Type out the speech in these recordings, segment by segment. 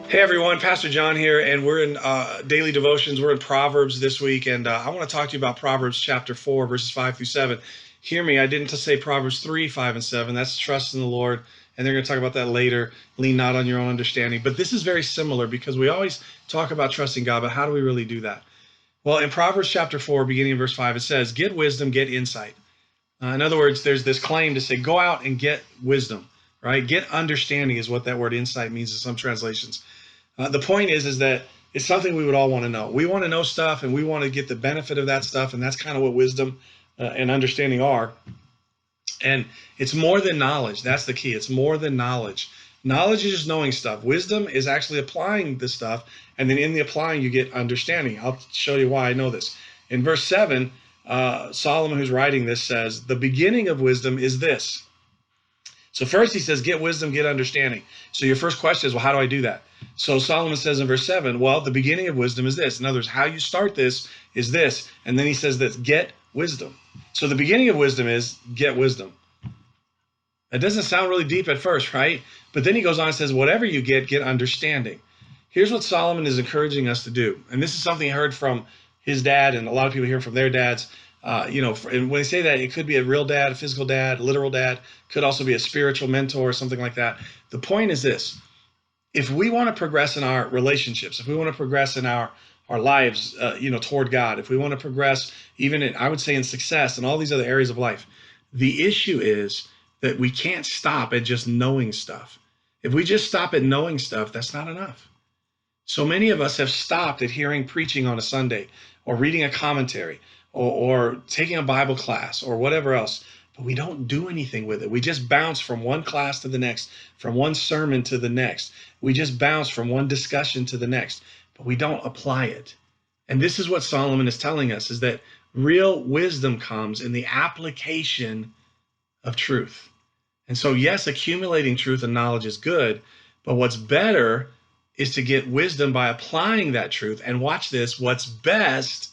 Hey everyone, Pastor John here, and we're in daily devotions. We're in Proverbs this week, and I want to talk to you about Proverbs chapter 4, verses 5 through 7. Hear me, I didn't just say Proverbs 3, 5, and 7. That's trust in the Lord, and they're going to talk about that later. Lean not on your own understanding. But this is very similar because we always talk about trusting God, but how do we really do that? Well, in Proverbs chapter 4, beginning in verse 5, it says, get wisdom, get insight. In other words, there's this claim to say, go out and get wisdom, right? Get understanding is what that word insight means in some translations. The point is that it's something we would all want to know. We want to know stuff, and we want to get the benefit of that stuff, and that's kind of what wisdom and understanding are. And it's more than knowledge. That's the key. It's more than knowledge. Knowledge is just knowing stuff. Wisdom is actually applying the stuff, and then in the applying, you get understanding. I'll show you why I know this. In verse 7, Solomon, who's writing this, says, the beginning of wisdom is this. So first he says, get wisdom, get understanding. So your first question is, well, how do I do that? So Solomon says in verse 7, well, the beginning of wisdom is this. In other words, how you start this is this. And then he says this, get wisdom. So the beginning of wisdom is get wisdom. That doesn't sound really deep at first, right? But then he goes on and says, whatever you get understanding. Here's what Solomon is encouraging us to do. And this is something he heard from his dad, and a lot of people hear from their dads. And when they say that, it could be a real dad, a physical dad, a literal dad, could also be a spiritual mentor or something like that. The point is this: if we want to progress in our relationships, if we want to progress in our lives, toward God, if we want to progress even in, I would say, in success and all these other areas of life, the issue is that we can't stop at just knowing stuff. If we just stop at knowing stuff, that's not enough. So many of us have stopped at hearing preaching on a Sunday or reading a commentary or taking a Bible class or whatever else, but we don't do anything with it. We just bounce from one class to the next, from one sermon to the next. We just bounce from one discussion to the next, but we don't apply it. And this is what Solomon is telling us, is that real wisdom comes in the application of truth. And so, yes, accumulating truth and knowledge is good, but what's better is to get wisdom by applying that truth. And watch this, what's best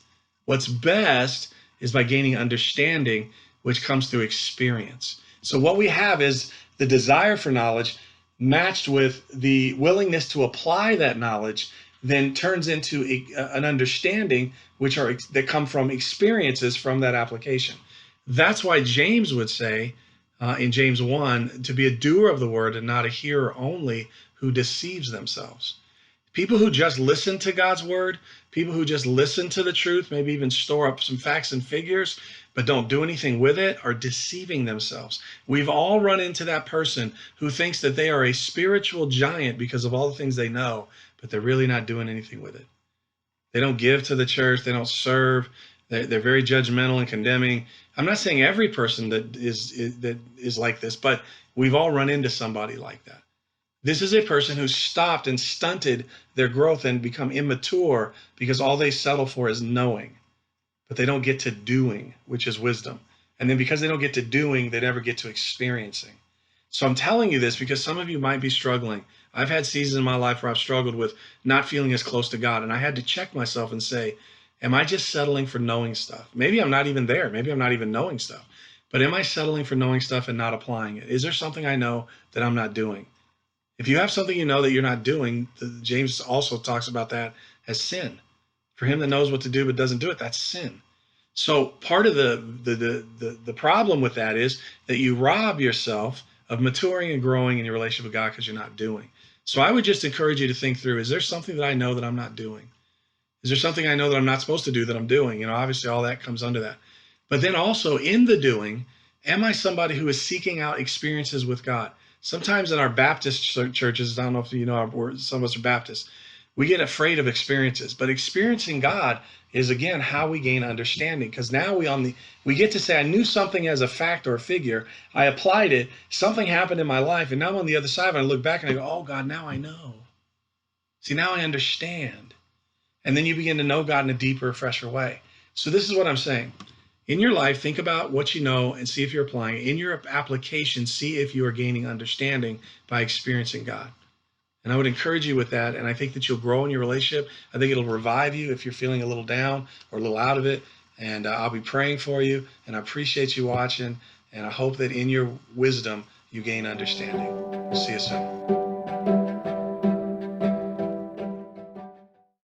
is by gaining understanding, which comes through experience. So what we have is the desire for knowledge matched with the willingness to apply that knowledge, then turns into an understanding that come from experiences from that application. That's why James would say in James 1, to be a doer of the word and not a hearer only, who deceives themselves. People who just listen to God's word, people who just listen to the truth, maybe even store up some facts and figures, but don't do anything with it, are deceiving themselves. We've all run into that person who thinks that they are a spiritual giant because of all the things they know, but they're really not doing anything with it. They don't give to the church, they don't serve, they're very judgmental and condemning. I'm not saying every person that is like this, but we've all run into somebody like that. This is a person who's stopped and stunted their growth and become immature because all they settle for is knowing, but they don't get to doing, which is wisdom. And then because they don't get to doing, they never get to experiencing. So I'm telling you this because some of you might be struggling. I've had seasons in my life where I've struggled with not feeling as close to God, and I had to check myself and say, am I just settling for knowing stuff? Maybe I'm not even there. Maybe I'm not even knowing stuff. But am I settling for knowing stuff and not applying it? Is there something I know that I'm not doing? If you have something you know that you're not doing, James also talks about that as sin. For him that knows what to do but doesn't do it, that's sin. So part of the problem with that is that you rob yourself of maturing and growing in your relationship with God because you're not doing. So I would just encourage you to think through, is there something that I know that I'm not doing? Is there something I know that I'm not supposed to do that I'm doing? Obviously all that comes under that. But then also in the doing, am I somebody who is seeking out experiences with God? Sometimes in our Baptist churches, I don't know if you know, some of us are Baptists, we get afraid of experiences. But experiencing God is, again, how we gain understanding. Because now we get to say, I knew something as a fact or a figure. I applied it. Something happened in my life. And now I'm on the other side. And I look back and I go, oh, God, now I know. See, now I understand. And then you begin to know God in a deeper, fresher way. So this is what I'm saying. In your life, think about what you know and see if you're applying it. In your application, see if you are gaining understanding by experiencing God. And I would encourage you with that. And I think that you'll grow in your relationship. I think it'll revive you if you're feeling a little down or a little out of it. And I'll be praying for you. And I appreciate you watching. And I hope that in your wisdom, you gain understanding. We'll see you soon.